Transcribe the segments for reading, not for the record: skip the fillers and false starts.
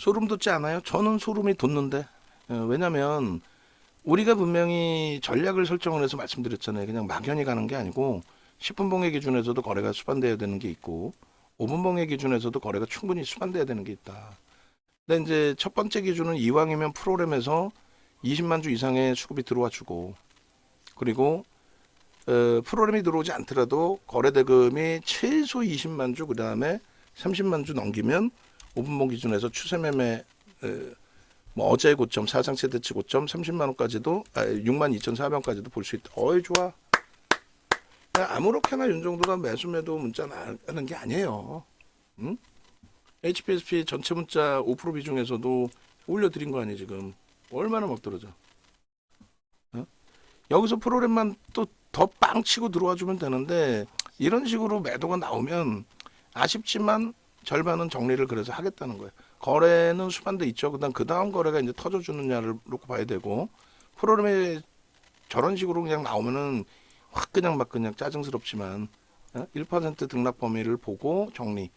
소름 돋지 않아요? 저는 소름이 돋는데. 왜냐면 우리가 분명히 전략을 설정을 해서 말씀드렸잖아요. 그냥 막연히 가는 게 아니고 10분 봉의 기준에서도 거래가 수반돼야 되는 게 있고 5분 봉의 기준에서도 거래가 충분히 수반돼야 되는 게 있다. 근데 이제 첫 번째 기준은 이왕이면 프로그램에서 20만 주 이상의 수급이 들어와 주고, 그리고 프로그램이 들어오지 않더라도 거래 대금이 최소 20만 주, 그 다음에 30만 주 넘기면 5분봉 기준에서 추세 매매, 뭐 어제 고점, 사상 최대치 고점 30만 원까지도, 6만 2,400원까지도 볼 수 있다. 어이 좋아. 그냥 아무렇게나 윤 정도가 매수 매도 문자 나가는 게 아니에요. 응? HPSP 전체 문자 5% 비중에서도 올려드린 거 아니에요 지금. 얼마나 막 떨어져. 어? 여기서 프로그램만 또 더 빵 치고 들어와 주면 되는데, 이런 식으로 매도가 나오면 아쉽지만 절반은 정리를 그래서 하겠다는 거예요. 거래는 수반돼 있죠. 그 다음 거래가 이제 터져주느냐를 놓고 봐야 되고, 프로그램에 저런 식으로 그냥 나오면은 확 그냥 막 그냥 짜증스럽지만 1% 등락 범위를 보고 정리.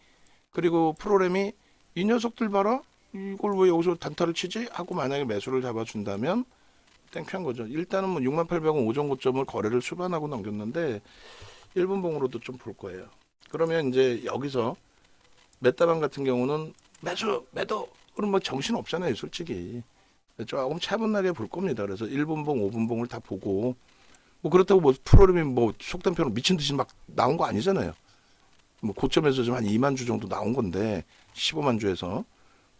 그리고 프로그램이 이 녀석들 봐라, 이걸 왜 여기서 단타를 치지 하고 만약에 매수를 잡아준다면 땡큐한 거죠. 일단은 뭐 68,000원 오전 고점을 거래를 수반하고 넘겼는데 1분 봉으로도 좀 볼 거예요. 그러면 이제 여기서 메타방 같은 경우는 매수 매도 그럼 뭐 정신 없잖아요 솔직히. 조금 차분하게 볼 겁니다. 그래서 1분 봉 5분 봉을 다 보고, 뭐 그렇다고 뭐 프로그램이 뭐 속단표로 미친 듯이 막 나온 거 아니잖아요. 뭐 고점에서 좀 한 2만 주 정도 나온 건데 15만 주에서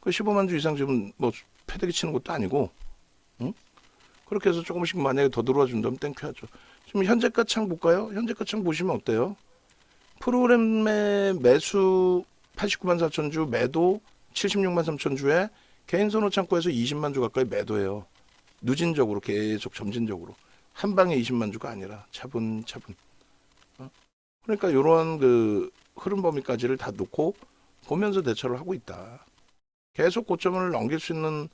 그 15만 주 이상 지금 뭐 패대기 치는 것도 아니고, 응? 그렇게 해서 조금씩 만약에 더 들어와 준다면 땡큐하죠. 지금 현재가 창 볼까요? 현재가 창 보시면 어때요? 프로그램의 매수 89만 4천 주, 매도 76만 3천 주에 개인 선호 창고에서 20만 주 가까이 매도해요. 누진적으로 계속 점진적으로 한 방에 20만 주가 아니라 차분차분. 그러니까 이러한 그 흐름 범위까지를 다 놓고 보면서 대처를 하고 있다. 계속 고점을 넘길 수 있는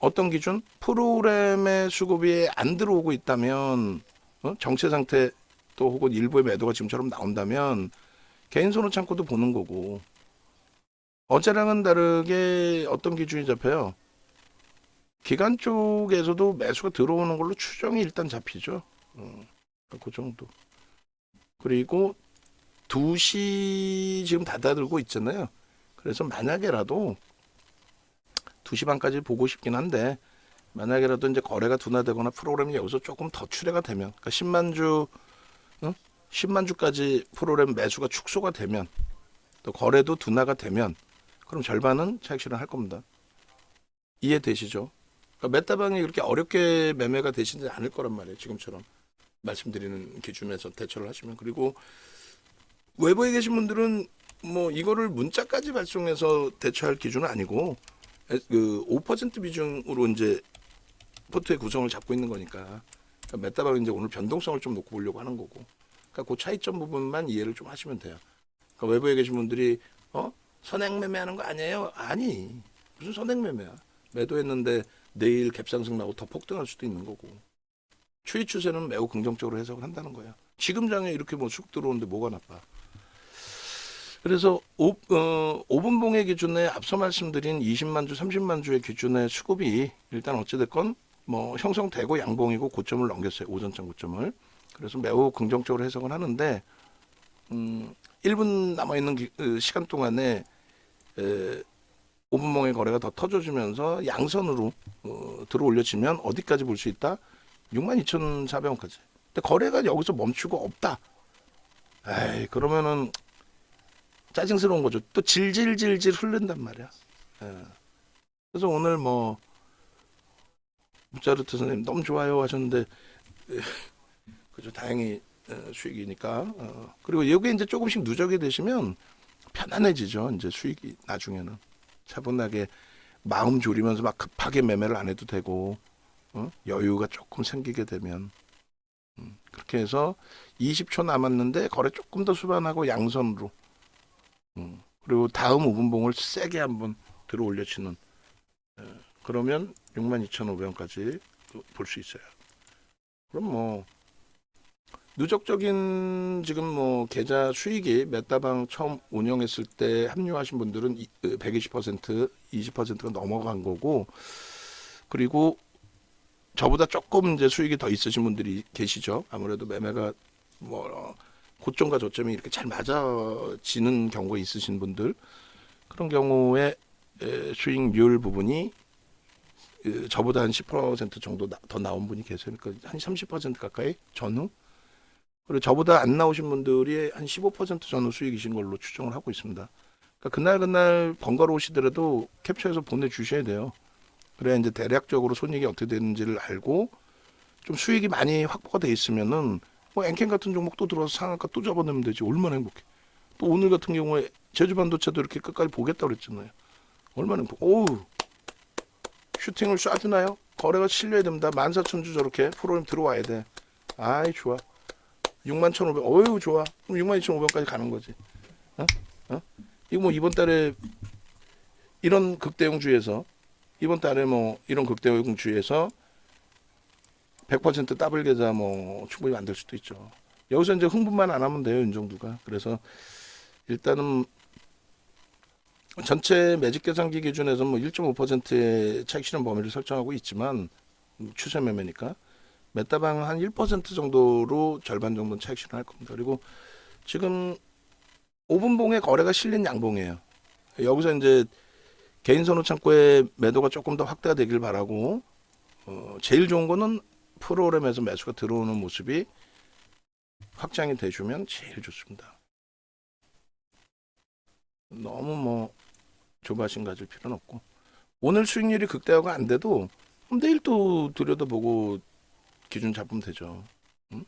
어떤 기준? 프로그램의 수급이 안 들어오고 있다면, 정체 상태 또 혹은 일부의 매도가 지금처럼 나온다면 개인 선호 창고도 보는 거고, 어제랑은 다르게 어떤 기준이 잡혀요? 기간 쪽에서도 매수가 들어오는 걸로 추정이 일단 잡히죠. 그 정도. 그리고 2시 지금 닫아들고 있잖아요. 그래서 만약에라도 2시 반까지 보고 싶긴 한데, 만약에라도 이제 거래가 둔화되거나 프로그램이 여기서 조금 더 출회가 되면, 그러니까 10만 주, 10만 주까지 프로그램 매수가 축소가 되면, 또 거래도 둔화가 되면, 그럼 절반은 차익 실현할 겁니다. 이해되시죠? 그러니까 메타방이 그렇게 어렵게 매매가 되시지 않을 거란 말이에요. 지금처럼 말씀드리는 기준에서 대처를 하시면. 그리고 외부에 계신 분들은 뭐 이거를 문자까지 발송해서 대처할 기준은 아니고, 그 5% 비중으로 이제 포트의 구성을 잡고 있는 거니까, 그러니까 메타방은 이제 오늘 변동성을 좀 놓고 보려고 하는 거고, 그러니까 그 차이점 부분만 이해를 좀 하시면 돼요. 그러니까 외부에 계신 분들이 선행 매매하는 거 아니에요? 아니, 무슨 선행 매매야? 매도했는데 내일 갭상승 나고 더 폭등할 수도 있는 거고, 추이 추세는 매우 긍정적으로 해석을 한다는 거예요. 지금 장에 이렇게 뭐 쑥 들어오는데 뭐가 나빠? 그래서 5분 봉의 기준에 앞서 말씀드린 20만 주, 30만 주의 기준의 수급이 일단 어찌됐건 뭐 형성되고 양봉이고 고점을 넘겼어요. 오전장 고점을. 그래서 매우 긍정적으로 해석을 하는데, 1분 남아있는 시간 동안에 5분 봉의 거래가 더 터져주면서 양선으로 들어 올려지면 어디까지 볼 수 있다? 62,400원까지. 근데 거래가 여기서 멈추고 없다. 에이, 그러면은 짜증스러운 거죠. 또 질질질질 흐른단 말이야. 예. 그래서 오늘 뭐 무자르트 선생님 너무 좋아요 하셨는데, 그죠, 다행히 수익이니까. 그리고 여기 이제 조금씩 누적이 되시면 편안해지죠. 이제 수익이 나중에는 차분하게 마음 졸이면서 막 급하게 매매를 안 해도 되고, 여유가 조금 생기게 되면, 그렇게 해서 20초 남았는데 거래 조금 더 수반하고 양선으로, 그리고 다음 5분봉을 세게 한번 들어 올려치는, 그러면 62,500원까지 볼 수 있어요. 그럼 뭐 누적적인 지금 뭐 계좌 수익이 메타방 처음 운영했을 때 합류하신 분들은 120%, 20%가 넘어간 거고, 그리고 저보다 조금 이제 수익이 더 있으신 분들이 계시죠. 아무래도 매매가 뭐 고점과 저점이 이렇게 잘 맞아지는 경우가 있으신 분들, 그런 경우에 수익률 부분이 저보다 한 10% 정도 더 나온 분이 계세요. 그러니까 한 30% 가까이 전후. 그리고 저보다 안 나오신 분들이 한 15% 전후 수익이신 걸로 추정을 하고 있습니다. 그러니까 그날 번거로우시더라도 캡처해서 보내주셔야 돼요. 그래야 이제 대략적으로 손익이 어떻게 되는지를 알고 좀 수익이 많이 확보가 돼 있으면은 뭐 엔캔 같은 종목 또 들어와서 상한가 또 잡아내면 되지. 얼마나 행복해. 또 오늘 같은 경우에 제주반도체도 이렇게 끝까지 보겠다 그랬잖아요. 얼마나 행복해. 오우, 슈팅을 쏴주나요? 거래가 실려야 됩니다. 14,000주 저렇게 프로그램 들어와야 돼. 아이 좋아. 61,500. 어휴 좋아. 그럼 62,500까지 가는 거지. 어? 어? 이거 뭐 이번 달에 이런 극대웅주에서 이번 달에 뭐 이런 극대웅주에서 100% 더블 계좌 뭐 충분히 만들 수도 있죠. 여기서 이제 흥분만 안 하면 돼요, 윤정두가. 그래서 일단은 전체 매직 계산기 기준에서 뭐 1.5%의 차익 실현 범위를 설정하고 있지만 추세 매매니까 메타방 한 1% 정도로 절반 정도는 차익 실현할 겁니다. 그리고 지금 5분봉에 거래가 실린 양봉이에요. 여기서 이제 개인 선호 창고의 매도가 조금 더 확대가 되길 바라고, 제일 좋은 거는 프로그램에서 매수가 들어오는 모습이 확장이 돼주면 제일 좋습니다. 너무 뭐 조바심 가질 필요는 없고, 오늘 수익률이 극대화가 안 돼도 내일 또 들여다보고 기준 잡으면 되죠. 응?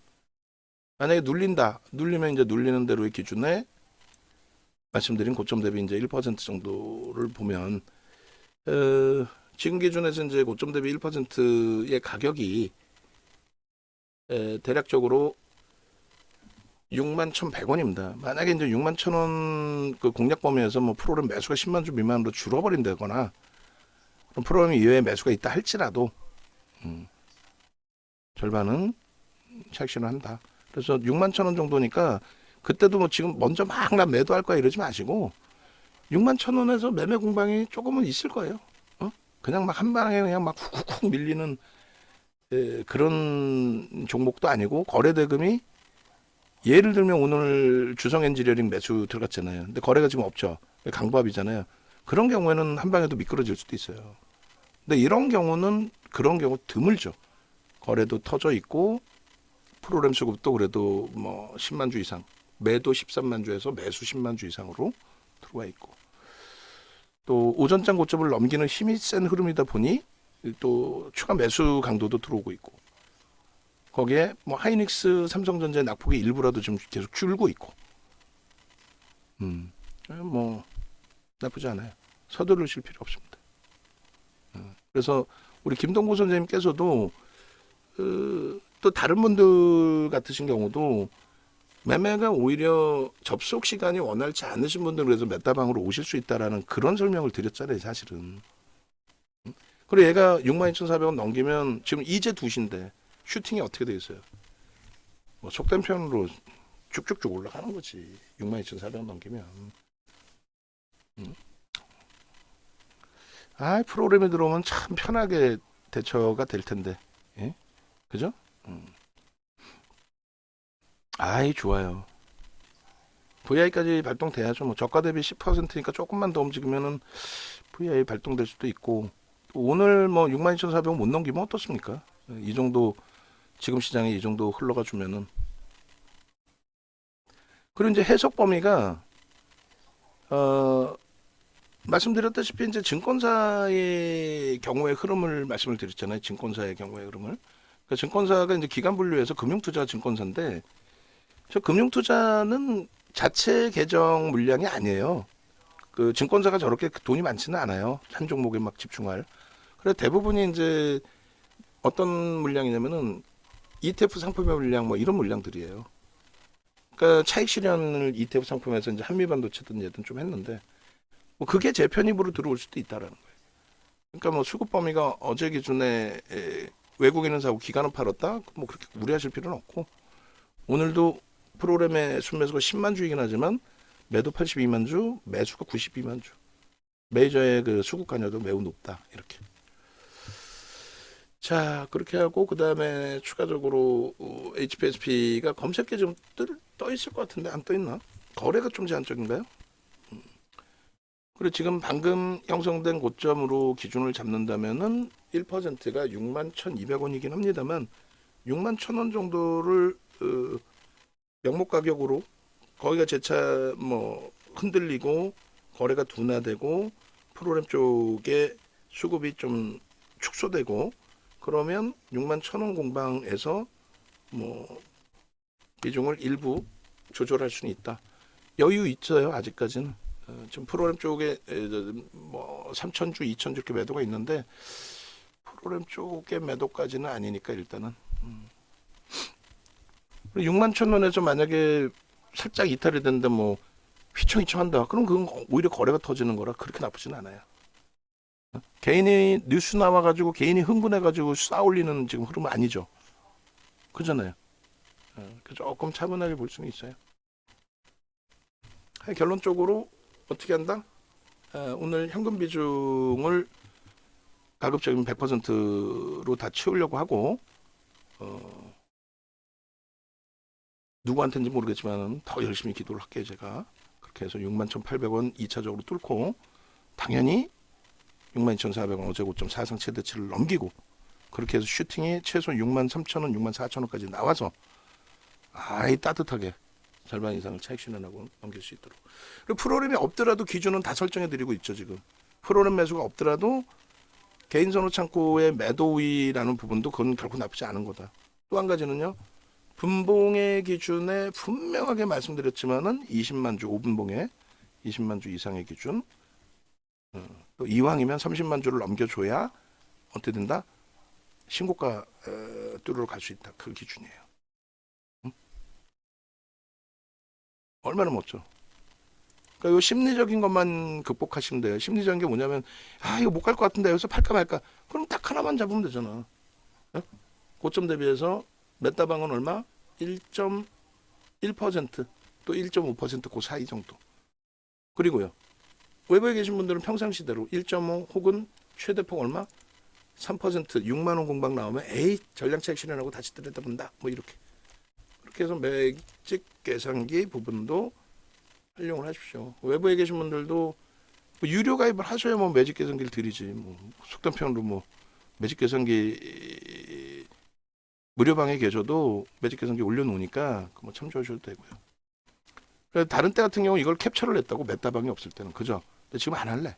만약에 눌리면 이제 눌리는 대로의 기준에 말씀드린 고점 대비 이제 1% 정도를 보면, 지금 기준에서 이제 고점 대비 1%의 가격이 대략적으로 61,100원입니다. 만약에 이제 61,000원 그 공략 범위에서 뭐 프로그램 매수가 10만 주 미만으로 줄어버린다거나 그럼 프로그램 이외에 매수가 있다 할지라도 절반은 차익 실현한다. 그래서 61,000원 정도니까 그때도 뭐 지금 먼저 막 나 매도할 거야 이러지 마시고 61,000원에서 매매 공방이 조금은 있을 거예요. 그냥 막 한 방에 그냥 막 훅훅 밀리는 그런 종목도 아니고, 거래 대금이 예를 들면 오늘 주성 엔지니어링 매수 들어갔잖아요. 근데 거래가 지금 없죠. 강보합이잖아요. 그런 경우에는 한 방에도 미끄러질 수도 있어요. 근데 이런 경우는 그런 경우 드물죠. 거래도 터져 있고 프로그램 수급도 그래도 뭐 10만 주 이상, 매도 13만 주에서 매수 10만 주 이상으로 들어와 있고, 또 오전장 고점을 넘기는 힘이 센 흐름이다 보니 또 추가 매수 강도도 들어오고 있고, 거기에 뭐 하이닉스, 삼성전자의 낙폭이 일부라도 좀 계속 줄고 있고, 뭐 나쁘지 않아요. 서두르실 필요 없습니다. 그래서 우리 김동구 선생님께서도 또 다른 분들 같으신 경우도 매매가 오히려 접속 시간이 원활치 않으신 분들 그래서 메타방으로 오실 수 있다라는 그런 설명을 드렸잖아요, 사실은. 그리고 얘가 62,400원 넘기면 지금 이제 2시인데 슈팅이 어떻게 돼 있어요? 뭐 속된 표현으로 쭉쭉쭉 올라가는 거지. 62,400원 넘기면. 프로그램에 들어오면 참 편하게 대처가 될 텐데. 예? 그죠? 좋아요. VI까지 발동돼야죠. 뭐 저가 대비 10%니까 조금만 더 움직이면은 VI 발동될 수도 있고, 또 오늘 뭐 62,400원 못 넘기면 어떻습니까? 이 정도 지금 시장에 이 정도 흘러가 주면은. 그리고 이제 해석 범위가 말씀드렸다시피 이제 증권사의 경우의 흐름을 말씀을 드렸잖아요. 증권사의 경우의 흐름을. 그러니까 증권사가 이제 기관 분류해서 금융투자 증권사인데, 저 금융투자는 자체 계정 물량이 아니에요. 그 증권사가 저렇게 돈이 많지는 않아요. 한 종목에 막 집중할. 그래 대부분이 이제 어떤 물량이냐면은 ETF 상품의 물량 뭐 이런 물량들이에요. 그러니까 차익 실현을 ETF 상품에서 이제 한미반도체든 얘든 좀 했는데, 뭐 그게 제 편입으로 들어올 수도 있다라는 거예요. 그러니까 뭐 수급 범위가 어제 기준에 외국인은 사고 기관은 팔았다, 뭐 그렇게 무리하실 필요는 없고, 오늘도 프로그램의 순매수가 10만 주이긴 하지만 매도 82만 주, 매수가 92만 주. 메이저의 그 수급 관여도 매우 높다. 이렇게. 자, 그렇게 하고 그 다음에 추가적으로 HPSP가 검색에 좀 떠 있을 것 같은데 안 떠 있나? 거래가 좀 제한적인가요? 그리고 지금 방금 형성된 고점으로 기준을 잡는다면은 1%가 6만 1,200원이긴 합니다만 6만 1,000원 정도를 명목 가격으로 거기가 재차 뭐 흔들리고 거래가 둔화되고 프로그램 쪽에 수급이 좀 축소되고 그러면 6만 1,000원 공방에서 뭐 비중을 일부 조절할 수는 있다. 여유 있어요. 아직까지는. 지금 프로그램 쪽에 뭐 3,000주, 2,000주 이렇게 매도가 있는데 프로그램 쪽의 매도까지는 아니니까 일단은 6만 1,000원에서 만약에 살짝 이탈이 된다 뭐 휘청휘청한다. 그럼 그건 오히려 거래가 터지는 거라 그렇게 나쁘진 않아요. 개인이 뉴스 나와가지고 개인이 흥분해가지고 쌓아올리는 지금 흐름은 아니죠. 그잖아요. 조금 차분하게 볼 수는 있어요. 결론적으로 어떻게 한다? 오늘 현금 비중을 가급적이면 100%로 다 채우려고 하고 누구한테인지 모르겠지만 더 열심히 기도를 할게요. 제가 그렇게 해서 61,800원 2차적으로 뚫고 당연히 62,400원 어제 고점 사상 최대치를 넘기고 그렇게 해서 슈팅이 최소 63,000원 64,000원까지 나와서 아이 따뜻하게 절반 이상을 차익 실현하고 넘길 수 있도록. 그리고 프로그램이 없더라도 기준은 다 설정해 드리고 있죠. 지금 프로그램 매수가 없더라도 개인 선호 창고의 매도 우위라는 부분도 그건 결코 나쁘지 않은 거다. 또 한 가지는요. 분봉의 기준에 분명하게 말씀드렸지만은 20만 주 5분봉에 20만 주 이상의 기준. 또 이왕이면 30만 주를 넘겨줘야 어떻게 된다? 신고가 뚫으러 갈 수 있다. 그 기준이에요. 얼마나 멋져. 그러니까 이 심리적인 것만 극복하시면 돼요. 심리적인 게 뭐냐면 이거 못 갈 것 같은데 여기서 팔까 말까. 그럼 딱 하나만 잡으면 되잖아. 고점 대비해서 메타방은 얼마? 1.1% 또 1.5% 그 사이 정도. 그리고요. 외부에 계신 분들은 평상시대로 1.5 혹은 최대폭 얼마? 3% 6만 원 공방 나오면 전량차익 실현하고 다시 들여다본다. 뭐 이렇게. 그렇게 해서 매직 계산기 부분도 활용을 하십시오. 외부에 계신 분들도 뭐 유료 가입을 하셔야 뭐 매직 계산기를 드리지. 뭐 속단 표현으로 뭐 매직 계산기 무료방에 계셔도 매직 계산기 올려놓으니까 뭐 참조하셔도 되고요. 다른 때 같은 경우 이걸 캡처를 했다고 메타방이 없을 때는 그죠? 근데 지금 안 할래.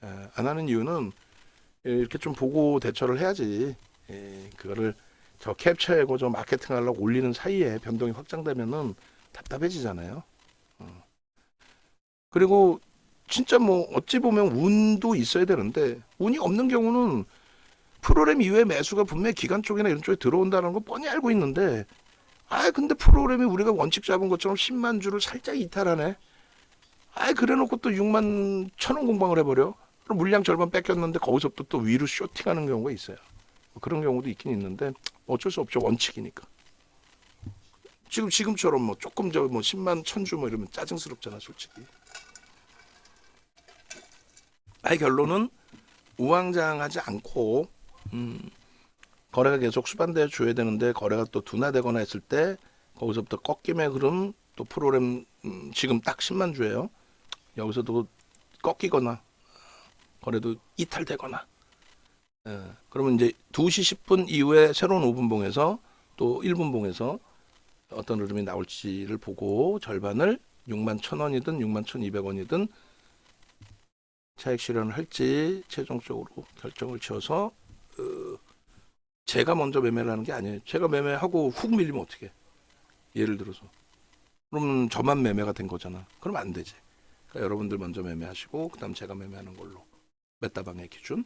안 하는 이유는 이렇게 좀 보고 대처를 해야지. 그거를 저 캡처하고 저 마케팅 하려고 올리는 사이에 변동이 확장되면은 답답해지잖아요. 그리고 진짜 뭐 어찌 보면 운도 있어야 되는데 운이 없는 경우는 프로그램 이후에 매수가 분명히 기관 쪽이나 이런 쪽에 들어온다는 거 뻔히 알고 있는데 근데 프로그램이 우리가 원칙 잡은 것처럼 10만 주를 살짝 이탈하네. 그래놓고 또 6만 1,000원 공방을 해버려. 그럼 물량 절반 뺏겼는데 거기서부터 또 위로 쇼팅하는 경우가 있어요. 그런 경우도 있긴 있는데 어쩔 수 없죠. 원칙이니까. 지금처럼 뭐 조금 저 뭐 10만 1,000주 뭐 이러면 짜증스럽잖아, 솔직히. 결론은 우왕좌왕하지 않고 거래가 계속 수반되어 줘야 되는데 거래가 또 둔화되거나 했을 때 거기서부터 꺾임의 흐름 또 프로그램 지금 딱 10만 주예요. 여기서도 꺾이거나 거래도 이탈되거나 그러면 이제 2시 10분 이후에 새로운 5분봉에서 또 1분봉에서 어떤 흐름이 나올지를 보고 절반을 6만 1,000원이든 6만 1,200원이든 차익 실현을 할지 최종적으로 결정을 지어서 제가 먼저 매매를 하는 게 아니에요. 제가 매매하고 훅 밀리면 어떻게 해? 예를 들어서 그러면 저만 매매가 된 거잖아. 그러면 안 되지. 그러니까 여러분들 먼저 매매하시고 그다음 제가 매매하는 걸로 메타방의 기준.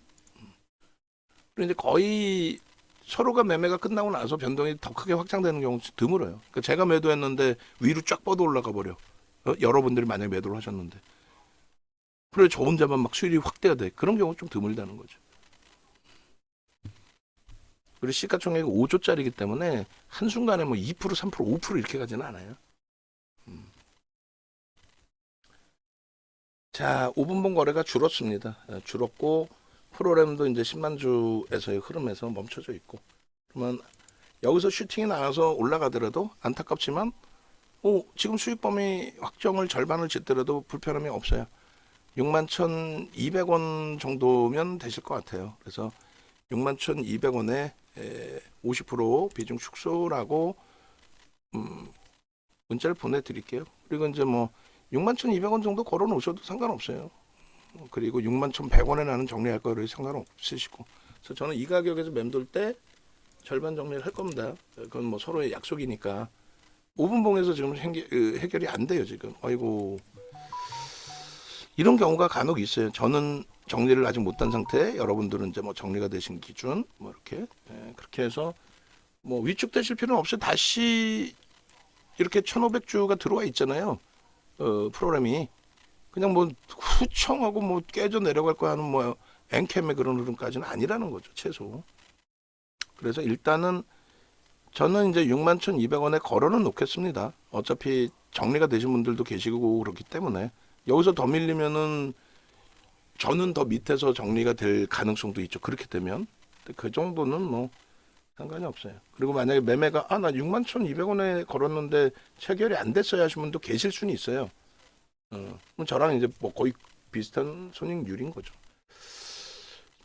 그리고 이제 거의 서로가 매매가 끝나고 나서 변동이 더 크게 확장되는 경우 드물어요. 그러니까 제가 매도했는데 위로 쫙 뻗어 올라가 버려. 여러분들이 만약 매도를 하셨는데 그래 저 혼자만 막 수익이 확대가 돼. 그런 경우 좀 드물다는 거죠. 그리고 시가총액이 5조짜리이기 때문에 한순간에 뭐 2%, 3%, 5% 이렇게 가지는 않아요. 자, 5분봉 거래가 줄었습니다. 줄었고 프로그램도 이제 10만 주에서의 흐름에서 멈춰져 있고, 그러면 여기서 슈팅이 나와서 올라가더라도 안타깝지만 지금 수익 범위 확정을 절반을 짓더라도 불편함이 없어요. 61,200원 정도면 되실 것 같아요. 그래서 61,200원에 50% 비중 축소라고 문자를 보내드릴게요. 그리고 이제 뭐 61,200원 정도 걸어 놓으셔도 상관없어요. 그리고 61,100원에 나는 정리할 거를 상관없으시고. 그래서 저는 이 가격에서 맴돌 때 절반 정리를 할 겁니다. 그건 뭐 서로의 약속이니까. 5분봉에서 지금 해결이 안 돼요, 지금. 아이고. 이런 경우가 간혹 있어요. 저는 정리를 아직 못한 상태, 여러분들은 이제 뭐 정리가 되신 기준, 뭐 이렇게. 그렇게 해서 뭐 위축되실 필요는 없어요. 다시 이렇게 1,500주가 들어와 있잖아요. 프로그램이. 그냥 뭐 후청하고 뭐 깨져 내려갈 거 하는 뭐 엔캠의 그런 흐름까지는 아니라는 거죠, 최소. 그래서 일단은 저는 이제 61,200원에 걸어는 놓겠습니다. 어차피 정리가 되신 분들도 계시고 그렇기 때문에 여기서 더 밀리면은 저는 더 밑에서 정리가 될 가능성도 있죠. 그렇게 되면 그 정도는 뭐 상관이 없어요. 그리고 만약에 매매가 나 61,200원에 걸었는데 체결이 안 됐어야 하신 분도 계실 수는 있어요. 그럼 저랑 이제 뭐 거의 비슷한 손익률인 거죠.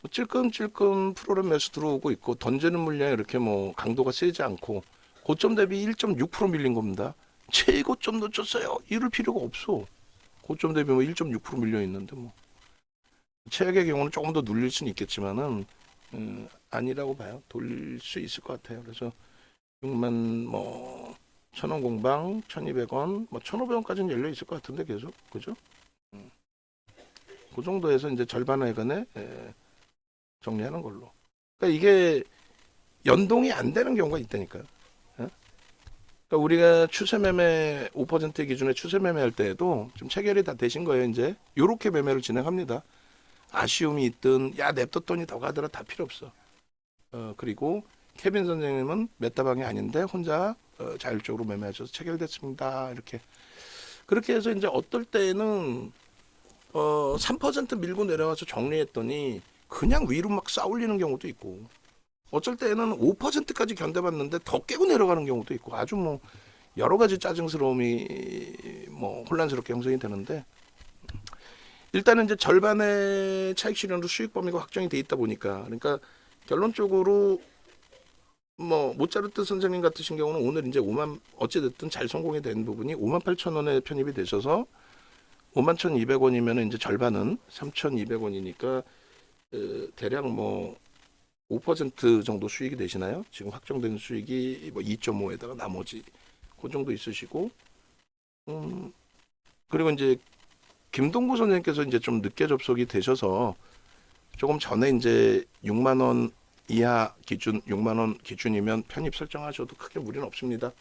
뭐 찔끔찔끔 프로그램 매수 들어오고 있고 던지는 물량이 이렇게 뭐 강도가 세지 않고 고점 대비 1.6% 밀린 겁니다. 최고점 놓쳤어요. 이럴 필요가 없어. 고점 대비 뭐 1.6% 밀려 있는데 뭐 최악의 경우는 조금 더 눌릴 수는 있겠지만은 아니라고 봐요. 돌릴 수 있을 것 같아요. 그래서 6만 뭐 1,000원 공방 1,200원 뭐 1,500원까지는 열려 있을 것 같은데 계속 그죠? 그 정도에서 이제 절반 회간에 정리하는 걸로. 그러니까 이게 연동이 안 되는 경우가 있다니까요. 예? 그러니까 우리가 추세 매매 5% 기준에 추세 매매할 때에도 좀 체결이 다 되신 거예요. 이제 요렇게 매매를 진행합니다. 아쉬움이 있든 야 냅뒀더니 더 가더라 다 필요 없어. 그리고 케빈 선생님은 메타방이 아닌데 혼자 자율적으로 매매하셔서 체결됐습니다. 이렇게 그렇게 해서 이제 어떨 때는 3% 밀고 내려와서 정리했더니 그냥 위로 막 쌓올리는 경우도 있고 어쩔 때는 5%까지 견뎌봤는데 더 깨고 내려가는 경우도 있고 아주 뭐 여러 가지 짜증스러움이 뭐 혼란스럽게 형성이 되는데 일단은 이제 절반의 차익 실현으로 수익 범위가 확정이 돼 있다 보니까 그러니까 결론적으로 뭐 모차르트 선생님 같으신 경우는 오늘 이제 5만 어찌됐든 잘 성공이 된 부분이 58,000원에 편입이 되셔서 51,200원이면 이제 절반은 3,200원이니까 대략 뭐 5% 정도 수익이 되시나요? 지금 확정된 수익이 뭐 2.5에다가 나머지 그 정도 있으시고 그리고 이제 김동구 선생님께서 이제 좀 늦게 접속이 되셔서 조금 전에 이제 6만 원 이하 기준 6만 원 기준이면 편입 설정하셔도 크게 무리는 없습니다.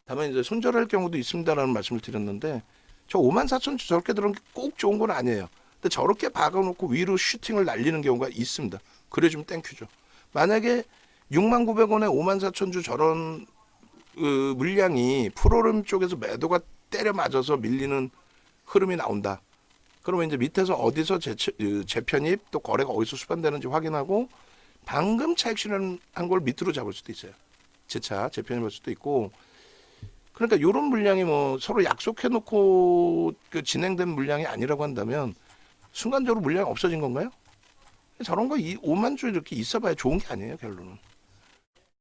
다만 이제 손절할 경우도 있습니다라는 말씀을 드렸는데 저 54,000주 저렇게 들어온 게 꼭 좋은 건 아니에요. 근데 저렇게 박아놓고 위로 슈팅을 날리는 경우가 있습니다. 그래 좀 땡큐죠. 만약에 69,000원에 54,000주 저런 물량이 프로그램 쪽에서 매도가 때려 맞아서 밀리는 흐름이 나온다. 그러면 이제 밑에서 어디서 재편입 또 거래가 어디서 수반되는지 확인하고 방금 차익 실현한 걸 밑으로 잡을 수도 있어요. 재편입할 수도 있고. 그러니까 이런 물량이 뭐 서로 약속해놓고 진행된 물량이 아니라고 한다면 순간적으로 물량이 없어진 건가요? 저런 거 5만 주 이렇게 있어봐야 좋은 게 아니에요, 결론은.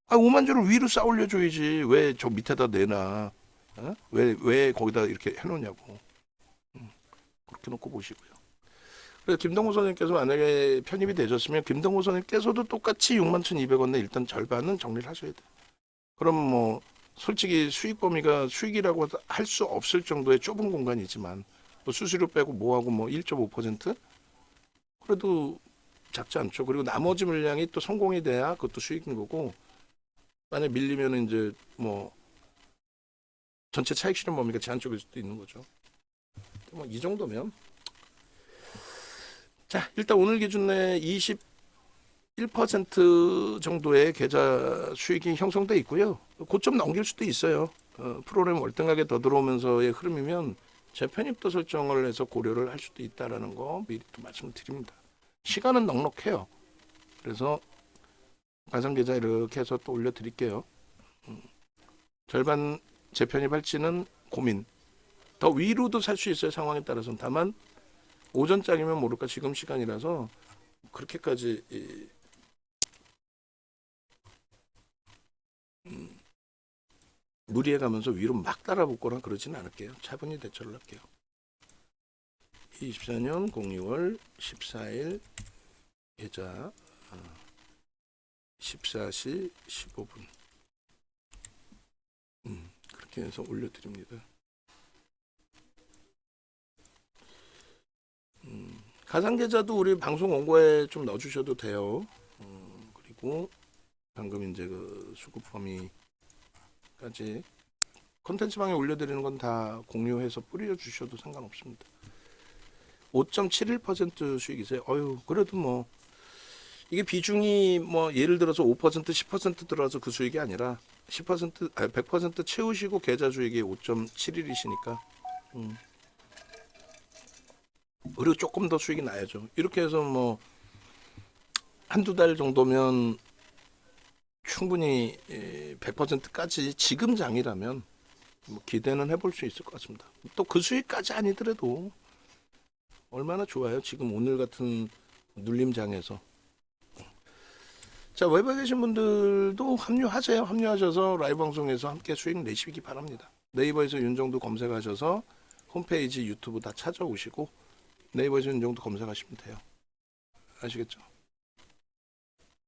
5만 주를 위로 쌓아 올려줘야지. 왜 저 밑에다 내놔? 왜 거기다 이렇게 해놓냐고. 그렇게 놓고 보시고요. 그래서 김동호 선생님께서 만약에 편입이 되셨으면 김동호 선생님께서도 똑같이 61,200원에 일단 절반은 정리를 하셔야 돼요. 그럼 뭐 솔직히 수익 범위가 수익이라고 할 수 없을 정도의 좁은 공간이지만 뭐 수수료 빼고 뭐하고 뭐 1.5% 그래도 작지 않죠. 그리고 나머지 물량이 또 성공이 돼야 그것도 수익인 거고 만약 밀리면 이제 뭐 전체 차익 실현 범위가 제한적일 수도 있는 거죠. 뭐 이 정도면 자 일단 오늘 기준에 1% 정도의 계좌 수익이 형성돼 있고요. 고점 넘길 수도 있어요. 프로그램 월등하게 더 들어오면서의 흐름이면 재편입도 설정을 해서 고려를 할 수도 있다라는 거 미리 또 말씀드립니다. 시간은 넉넉해요. 그래서 가상계좌 이렇게 해서 또 올려드릴게요. 절반 재편입할지는 고민. 더 위로도 살 수 있어요. 상황에 따라서는. 다만 오전장이면 모를까 지금 시간이라서 그렇게까지 무리해가면서 위로 막 따라붙거나 그러지는 않을게요. 차분히 대처를 할게요. 24년 02월 14일 계좌 14시 15분 그렇게 해서 올려드립니다. 가상계좌도 우리 방송 원고에 좀 넣어주셔도 돼요. 그리고 방금 이제 그 수급 범위까지 컨텐츠방에 올려드리는 건 다 공유해서 뿌려주셔도 상관없습니다. 5.71% 수익이세요. 그래도 뭐 이게 비중이 뭐 예를 들어서 5% 10% 들어서 그 수익이 아니라 10% 100% 채우시고 계좌 수익이 5.71이시니까 그리고 조금 더 수익이 나야죠. 이렇게 해서 뭐 한두 달 정도면 충분히 100%까지 지금 장이라면 뭐 기대는 해볼 수 있을 것 같습니다. 또 그 수익까지 아니더라도 얼마나 좋아요. 지금 오늘 같은 눌림장에서. 자, 외부에 계신 분들도 합류하세요. 합류하셔서 라이브 방송에서 함께 수익 내시기 바랍니다. 네이버에서 윤정도 검색하셔서 홈페이지 유튜브 다 찾아오시고 네이버에서 윤정도 검색하시면 돼요. 아시겠죠?